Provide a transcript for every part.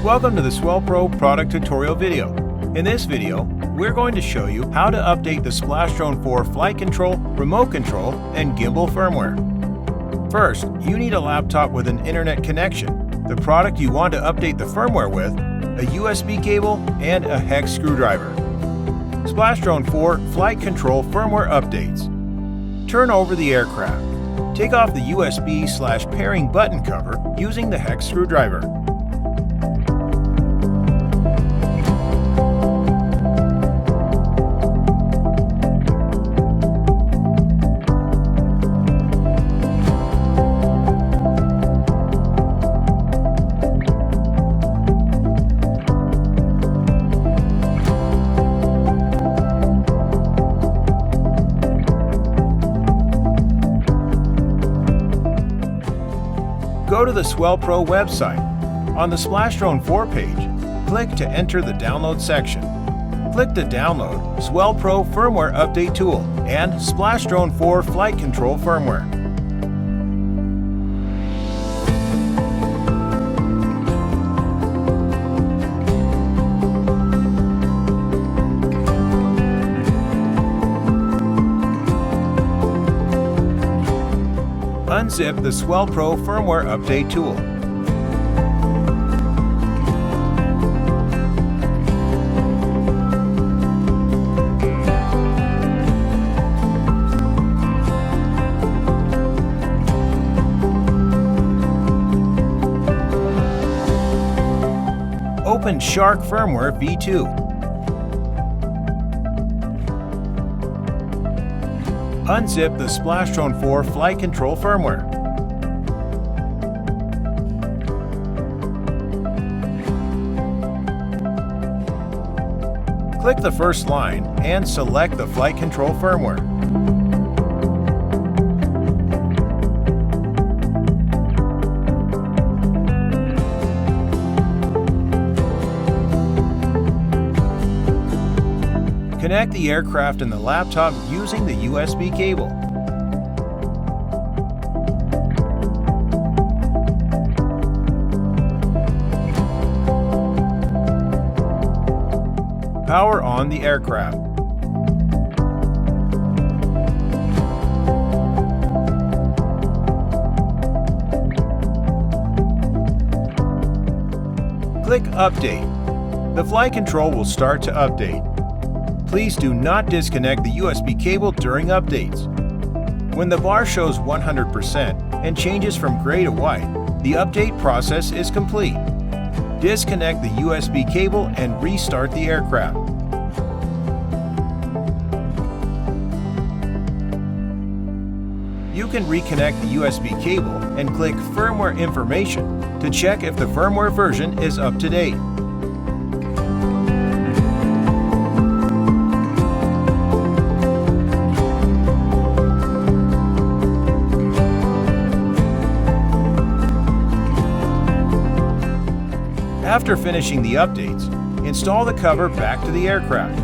Welcome to the SwellPro product tutorial video. In this video, we're going to show you how to update the SplashDrone 4 flight control, remote control, and gimbal firmware. First, you need a laptop with an internet connection, the product you want to update the firmware with, a USB cable, and a hex screwdriver. SplashDrone 4 flight control firmware updates. Turn over the aircraft. Take off the USB/pairing button cover using the hex screwdriver. Go to the SwellPro website. On the SplashDrone 4 page, click to enter the download section. Click to download SwellPro Firmware Update Tool and SplashDrone 4 Flight Control Firmware. Unzip the SwellPro Firmware Update tool. Open Shark Firmware v2. Unzip the SplashDrone 4 flight control firmware. Click the first line and select the flight control firmware. Connect the aircraft and the laptop using the USB cable. Power on the aircraft. Click Update. The flight control will start to update. Please do not disconnect the USB cable during updates. When the bar shows 100% and changes from gray to white, the update process is complete. Disconnect the USB cable and restart the aircraft. You can reconnect the USB cable and click Firmware Information to check if the firmware version is up to date. After finishing the updates, install the cover back to the aircraft.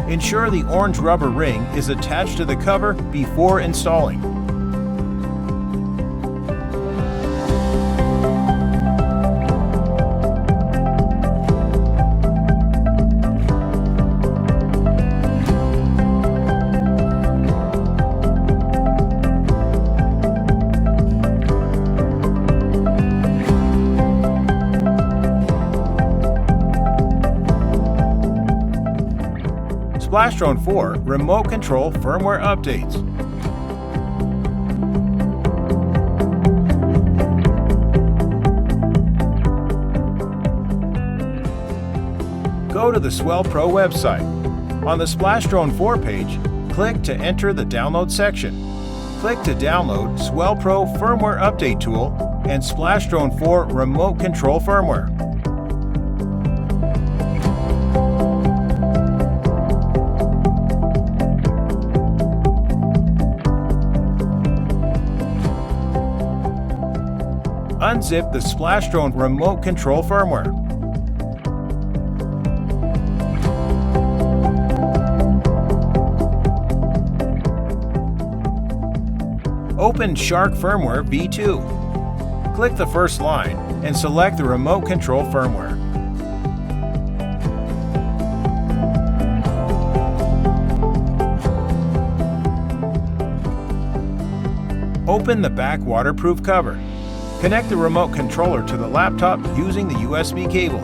Ensure the orange rubber ring is attached to the cover before installing. SplashDrone 4 Remote Control Firmware Updates. Go to the SwellPro website. On the SplashDrone 4 page, click to enter the download section. Click to download SwellPro Firmware Update Tool and SplashDrone 4 Remote Control Firmware. Unzip the SplashDrone remote control firmware. Open Shark Firmware v2. Click the first line and select the remote control firmware. Open the back waterproof cover. Connect the remote controller to the laptop using the USB cable.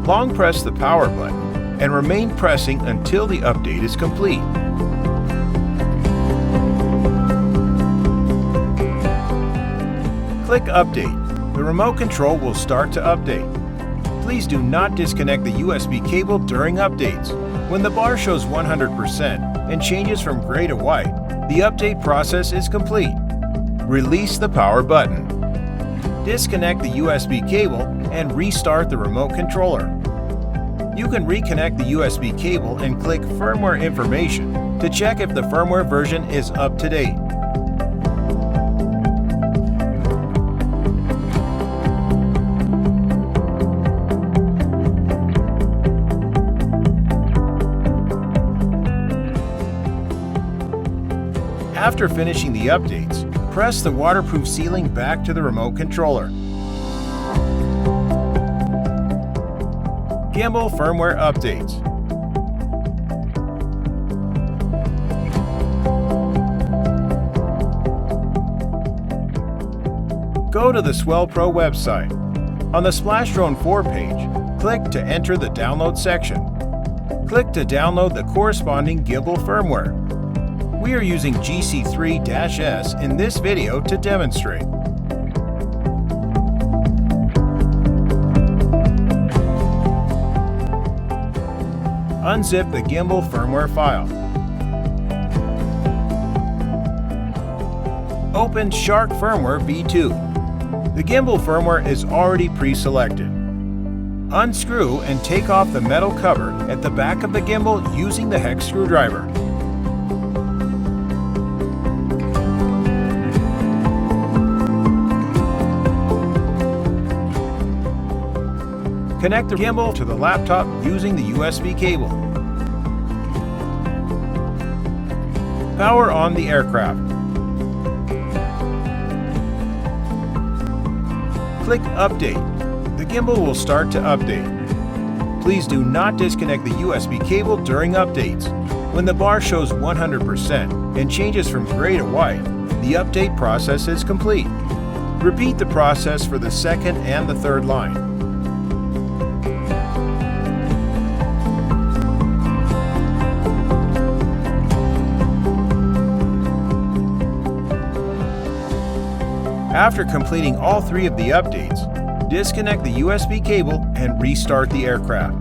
Long press the power button and remain pressing until the update is complete. Click Update. The remote control will start to update. Please do not disconnect the USB cable during updates. When the bar shows 100% and changes from gray to white, the update process is complete. Release the power button. Disconnect the USB cable and restart the remote controller. You can reconnect the USB cable and click Firmware Information to check if the firmware version is up to date. After finishing the updates, press the waterproof sealing back to the remote controller. Gimbal firmware updates. Go to the SwellPro website. On the SplashDrone 4 page, click to enter the download section. Click to download the corresponding gimbal firmware. We are using GC3-S in this video to demonstrate. Unzip the gimbal firmware file. Open Shark Firmware V2. The gimbal firmware is already pre-selected. Unscrew and take off the metal cover at the back of the gimbal using the hex screwdriver. Connect the gimbal to the laptop using the USB cable. Power on the aircraft. Click Update. The gimbal will start to update. Please do not disconnect the USB cable during updates. When the bar shows 100% and changes from gray to white, the update process is complete. Repeat the process for the second and the third line. After completing all three of the updates, disconnect the USB cable and restart the aircraft.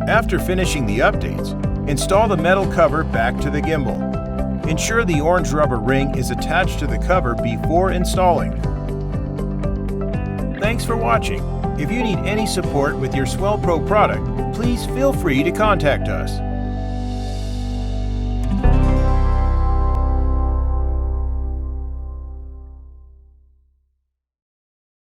After finishing the updates, install the metal cover back to the gimbal. Ensure the orange rubber ring is attached to the cover before installing. Thanks for watching. If you need any support with your SwellPro product, please feel free to contact us.